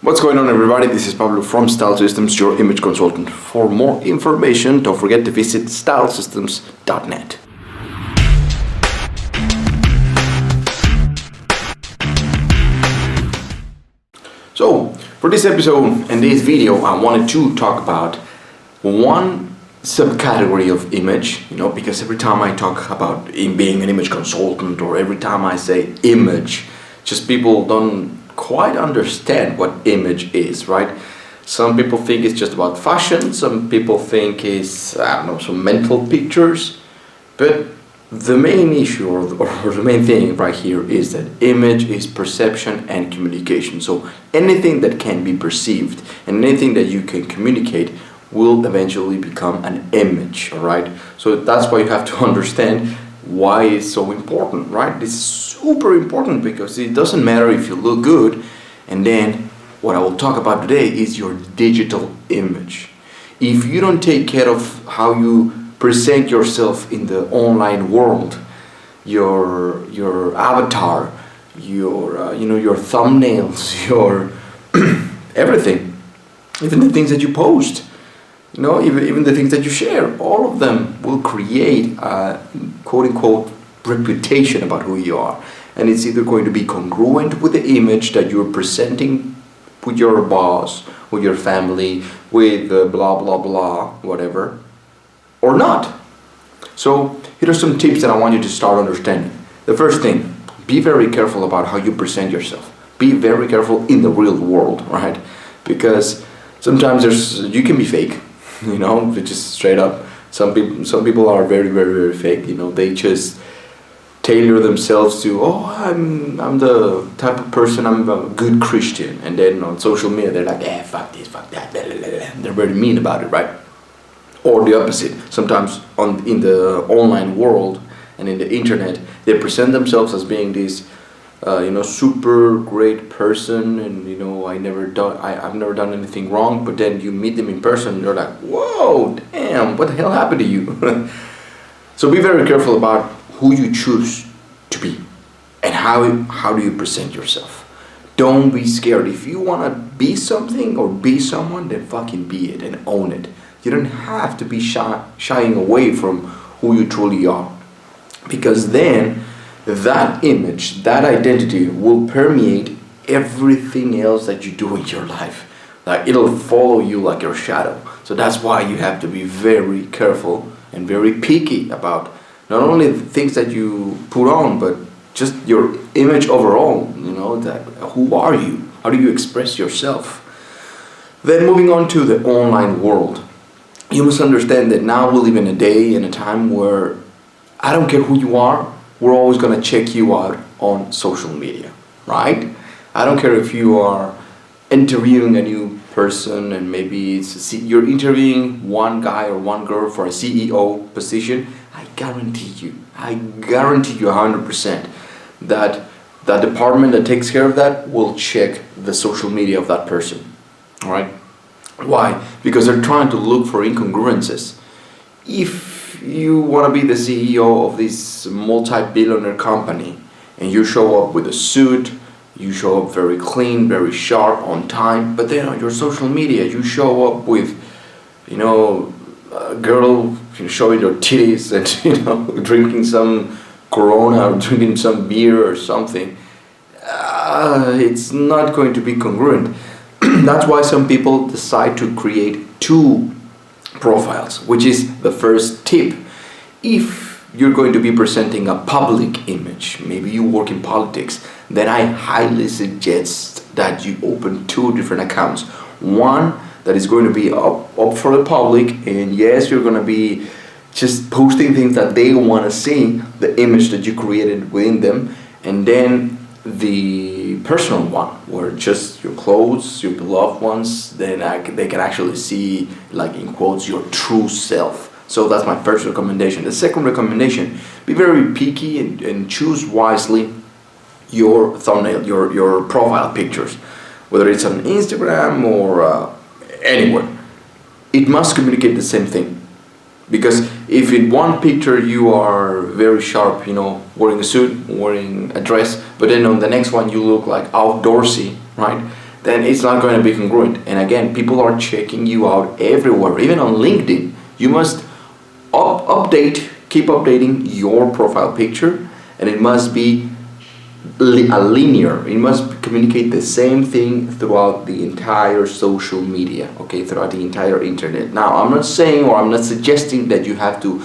What's going on, everybody? This is Pablo from Style Systems, your image consultant. For more information, don't forget to visit stylesystems.net. So, for this episode and this video, I wanted to talk about one subcategory of image, because every time I talk about being an image consultant, or every time I say image, just people don't quite understand what image is, right? Some people think it's just about fashion, some people think it's, some mental pictures, but the main issue or the main thing right here is that image is perception and communication. So anything that can be perceived and anything that you can communicate will eventually become an image, all right? So that's why you have to understand why it's so important, right? It's super important because it doesn't matter if you look good, and then what I will talk about today is your digital image. If you don't take care of how you present yourself in the online world, your avatar, your thumbnails, your everything, even the things that you post, even the things that you share, all of them will create a quote-unquote reputation about who you are. And it's either going to be congruent with the image that you're presenting with your boss, with your family, with blah, blah, blah, whatever, or not. So here are some tips that I want you to start understanding. The first thing, be very careful about how you present yourself. Be very careful in the real world, right? Because sometimes you can be fake. Just straight up. Some people are very, very, very fake. They just tailor themselves to, I'm the type of person, I'm a good Christian. And then on social media, they're like, fuck this, fuck that, blah, blah, blah. They're very mean about it, right? Or the opposite. Sometimes in the online world and in the internet, they present themselves as being this super great person, and I've never done anything wrong. But then you meet them in person, and you're like, whoa, damn, what the hell happened to you? So be very careful about who you choose to be and how do you present yourself. Don't be scared. If you want to be something or be someone, then fucking be it and own it. You don't have to be shying away from who you truly are, because then that image, that identity will permeate everything else that you do in your life. Like, it'll follow you like your shadow. So that's why you have to be very careful and very picky about not only the things that you put on, but just your image overall. That who are you? How do you express yourself? Then moving on to the online world. You must understand that now we live in a day and a time where I don't care who you are, we're always going to check you out on social media, right? I don't care if you are interviewing a new person and maybe you're interviewing one guy or one girl for a CEO position. I guarantee you 100% that the department that takes care of that will check the social media of that person, all right? Why? Because they're trying to look for incongruences. If you want to be the CEO of this multi-billionaire company and you show up with a suit, you show up very clean, very sharp, on time, but then on your social media you show up with, a girl showing your titties and, drinking some Corona or drinking some beer or something, it's not going to be congruent. That's why some people decide to create two profiles, which is the first tip. If you're going to be presenting a public image, maybe you work in politics, then I highly suggest that you open two different accounts. One that is going to be up for the public, and yes, you're going to be just posting things that they want to see, the image that you created within them, and then the personal one, where just your clothes, your beloved ones, then they can actually see, like in quotes, your true self. So that's my first recommendation. The second recommendation, be very picky and choose wisely your thumbnail, your profile pictures, whether it's on Instagram or anywhere. It must communicate the same thing. Because if in one picture you are very sharp, wearing a suit, wearing a dress, but then on the next one you look like outdoorsy, right? then it's not going to be congruent. And again, people are checking you out everywhere, even on LinkedIn. You must keep updating your profile picture, and it must be linear. It must communicate the same thing throughout the entire social media, okay, throughout the entire internet. Now, I'm not saying or I'm not suggesting that you have to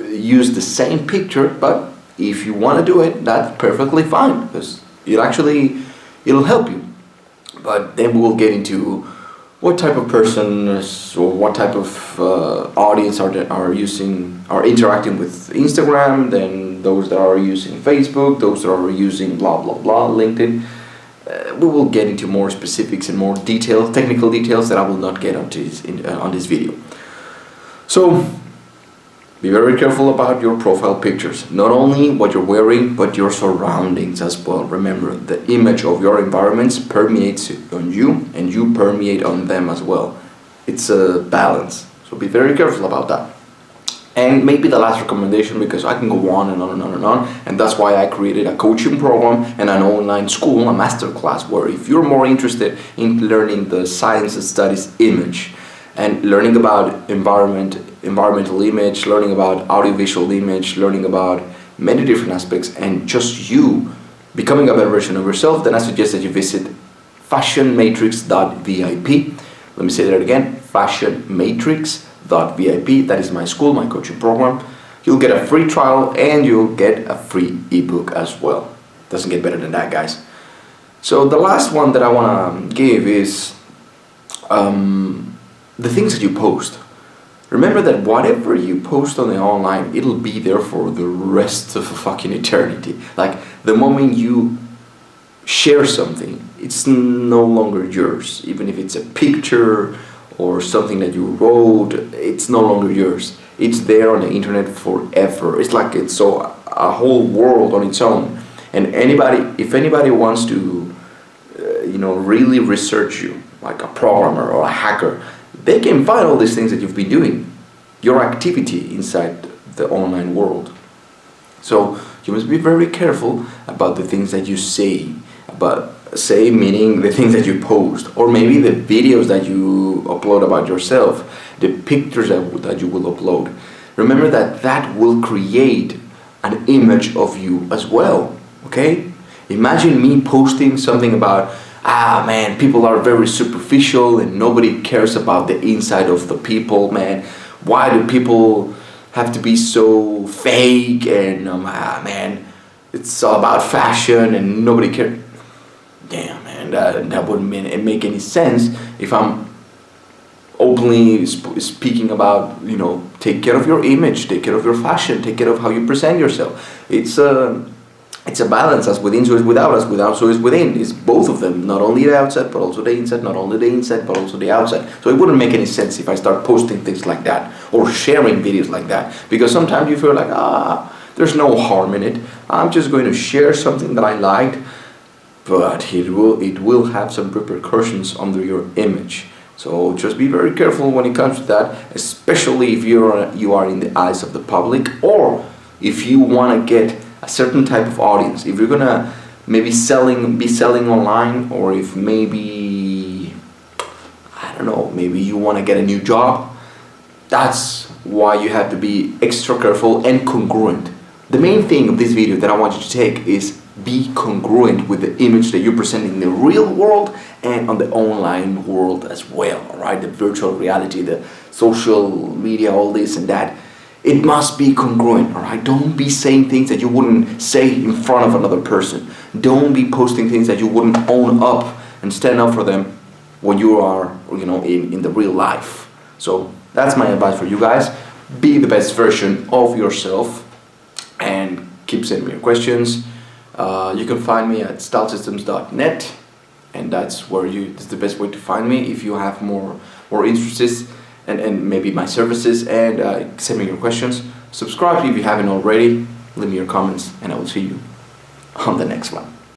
use the same picture, but if you want to do it, that's perfectly fine, because it'll help you. But then we'll get into what type of person or what type of audience are interacting with Instagram, then those that are using Facebook, those that are using blah blah blah LinkedIn. We will get into more specifics and more details, technical details that I will not get onto on this video. So be very careful about your profile pictures. Not only what you're wearing, but your surroundings as well. Remember, the image of your environments permeates on you, and you permeate on them as well. It's a balance. So be very careful about that. And maybe the last recommendation, because I can go on and on and on and on, and that's why I created a coaching program and an online school, a masterclass, where if you're more interested in learning the science that studies image, and learning about environmental image, learning about audiovisual image, learning about many different aspects, and just you becoming a better version of yourself, then I suggest that you visit fashionmatrix.vip. Let me say that again, fashionmatrix.vip. That is my school, my coaching program. You'll get a free trial and you'll get a free ebook as well. Doesn't get better than that, guys. So the last one that I want to give is the things that you post. Remember that whatever you post on the online, it'll be there for the rest of fucking eternity. Like, the moment you share something, it's no longer yours. Even if it's a picture or something that you wrote, it's no longer yours. It's there on the internet forever. It's like it's a whole world on its own. And if anybody wants to, really research you, like a programmer or a hacker, they can find all these things that you've been doing, your activity inside the online world. So you must be very careful about the things that you say, meaning the things that you post, or maybe the videos that you upload about yourself, the pictures that you will upload. Remember that will create an image of you as well, okay? Imagine me posting something about, man, people are very superficial and nobody cares about the inside of the people, man. Why do people have to be so fake? And man, it's all about fashion and nobody cares. Damn, man, that wouldn't make any sense if I'm openly speaking about, take care of your image, take care of your fashion, take care of how you present yourself. It's a balance. As within, so is without. As without, so is within. It's both of them. Not only the outside, but also the inside. Not only the inside, but also the outside. So it wouldn't make any sense if I start posting things like that or sharing videos like that. Because sometimes you feel like, there's no harm in it. I'm just going to share something that I liked, but it will have some repercussions under your image. So just be very careful when it comes to that, especially if you are in the eyes of the public, or if you want to get a certain type of audience. If you're gonna maybe be selling online, or if maybe, I don't know, maybe you want to get a new job, that's why you have to be extra careful and congruent. The main thing of this video that I want you to take is be congruent with the image that you're presenting in the real world and on the online world as well, alright? The virtual reality, the social media, all this and that. It must be congruent, alright? Don't be saying things that you wouldn't say in front of another person. Don't be posting things that you wouldn't own up and stand up for them when you are, in the real life. So that's my advice for you guys. Be the best version of yourself and keep sending me your questions. You can find me at stylesystems.net, and that's the best way to find me if you have more interests and maybe my services, and send me your questions. Subscribe if you haven't already, leave me your comments, and I will see you on the next one.